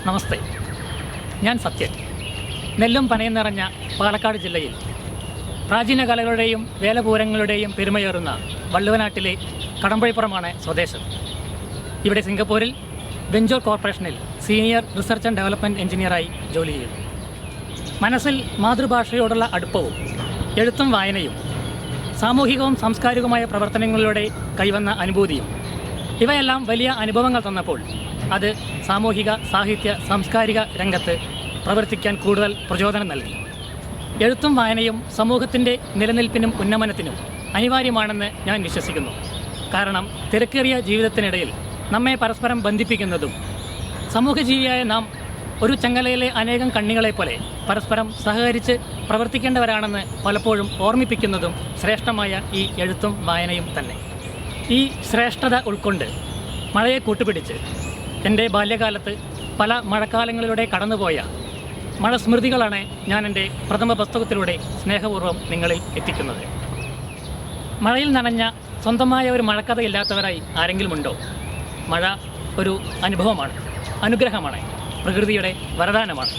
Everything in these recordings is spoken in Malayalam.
നമസ്തേ, ഞാൻ സത്യൻ. നെല്ലും പനയും നിറഞ്ഞ പാലക്കാട് ജില്ലയിൽ പ്രാചീന കലകളുടെയും വേലപൂരങ്ങളുടെയും പെരുമയേറുന്ന വള്ളുവനാട്ടിലെ കടമ്പഴിപ്പുറമാണ് സ്വദേശം. ഇവിടെ സിംഗപ്പൂരിൽ വെഞ്ചൂർ കോർപ്പറേഷനിൽ സീനിയർ റിസർച്ച് ആൻഡ് ഡെവലപ്മെൻറ്റ് എഞ്ചിനീയറായി ജോലി ചെയ്യുന്നു. മനസ്സിൽ മാതൃഭാഷയോടുള്ള അടുപ്പവും എഴുത്തും വായനയും സാമൂഹികവും സാംസ്കാരികവുമായ പ്രവർത്തനങ്ങളിലൂടെ കൈവന്ന അനുഭൂതിയും ഇവയെല്ലാം വലിയ അനുഭവങ്ങൾ തന്നപ്പോൾ അത് സാമൂഹിക, സാഹിത്യ, സാംസ്കാരിക രംഗത്ത് പ്രവർത്തിക്കാൻ കൂടുതൽ പ്രചോദനം നൽകി. എഴുത്തും വായനയും സമൂഹത്തിൻ്റെ നിലനിൽപ്പിനും ഉന്നമനത്തിനും അനിവാര്യമാണെന്ന് ഞാൻ വിശ്വസിക്കുന്നു. കാരണം തിരക്കേറിയ ജീവിതത്തിനിടയിൽ നമ്മെ പരസ്പരം ബന്ധിപ്പിക്കുന്നതും സമൂഹജീവിയായ നാം ഒരു ചങ്ങലയിലെ അനേകം കണ്ണികളെപ്പോലെ പരസ്പരം സഹകരിച്ച് പ്രവർത്തിക്കേണ്ടവരാണെന്ന് പലപ്പോഴും ഓർമ്മിപ്പിക്കുന്നതും ശ്രേഷ്ഠമായ ഈ എഴുത്തും വായനയും തന്നെ. ഈ ശ്രേഷ്ഠത ഉൾക്കൊണ്ട് മഴയെ കൂട്ടുപിടിച്ച് എൻ്റെ ബാല്യകാലത്ത് പല മഴക്കാലങ്ങളിലൂടെ കടന്നുപോയ മഴ സ്മൃതികളാണ് ഞാൻ എൻ്റെ പ്രഥമ പുസ്തകത്തിലൂടെ സ്നേഹപൂർവ്വം നിങ്ങളിൽ എത്തിക്കുന്നത്. മഴയിൽ നനഞ്ഞ സ്വന്തമായ ഒരു മഴക്കഥയില്ലാത്തവരായി ആരെങ്കിലും ഉണ്ടോ? മഴ ഒരു അനുഭവമാണ്, അനുഗ്രഹമാണ്, പ്രകൃതിയുടെ വരദാനമാണ്.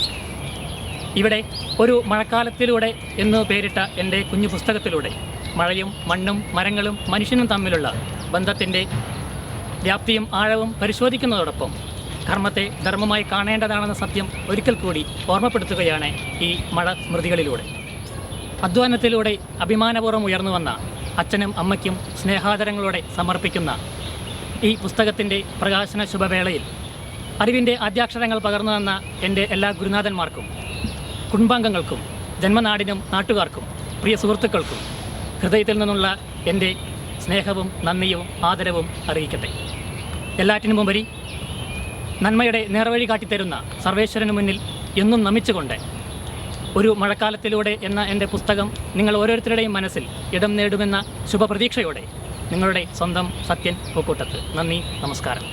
ഇവിടെ ഒരു മഴക്കാലത്തിലൂടെ എന്ന് പേരിട്ട എൻ്റെ കുഞ്ഞു പുസ്തകത്തിലൂടെ മഴയും മണ്ണും മരങ്ങളും മനുഷ്യനും തമ്മിലുള്ള ബന്ധത്തിൻ്റെ വ്യാപ്തിയും ആഴവും പരിശോധിക്കുന്നതോടൊപ്പം കർമ്മത്തെ ധർമ്മമായി കാണേണ്ടതാണെന്ന സത്യം ഒരിക്കൽ കൂടി ഓർമ്മപ്പെടുത്തുകയാണ് ഈ മഴ സ്മൃതികളിലൂടെ. അധ്വാനത്തിലൂടെ അഭിമാനപൂർവ്വം ഉയർന്നു വന്ന അച്ഛനും അമ്മയ്ക്കും സ്നേഹാദരങ്ങളോടെ സമർപ്പിക്കുന്ന ഈ പുസ്തകത്തിൻ്റെ പ്രകാശന ശുഭവേളയിൽ അറിവിൻ്റെ ആദ്യാക്ഷരങ്ങൾ പകർന്നു തന്ന എൻ്റെ എല്ലാ ഗുരുനാഥന്മാർക്കും, കുടുംബാംഗങ്ങൾക്കും, ജന്മനാടിനും നാട്ടുകാർക്കും, പ്രിയ സുഹൃത്തുക്കൾക്കും ഹൃദയത്തിൽ നിന്നുള്ള എൻ്റെ സ്നേഹവും നന്ദിയും ആദരവും അറിയിക്കട്ടെ. എല്ലാറ്റിനുമുപരി നന്മയുടെ നേർവഴി കാട്ടിത്തരുന്ന സർവേശ്വരന് മുന്നിൽ എന്നും നമിച്ചുകൊണ്ട് ഒരു മഴക്കാലത്തിലൂടെ എന്ന എൻ്റെ പുസ്തകം നിങ്ങൾ ഓരോരുത്തരുടെയും മനസ്സിൽ ഇടം നേടുമെന്ന ശുഭപ്രതീക്ഷയോടെ നിങ്ങളുടെ സ്വന്തം സത്യൻ പൂക്കൂട്ടത്ത്. നന്ദി, നമസ്കാരം.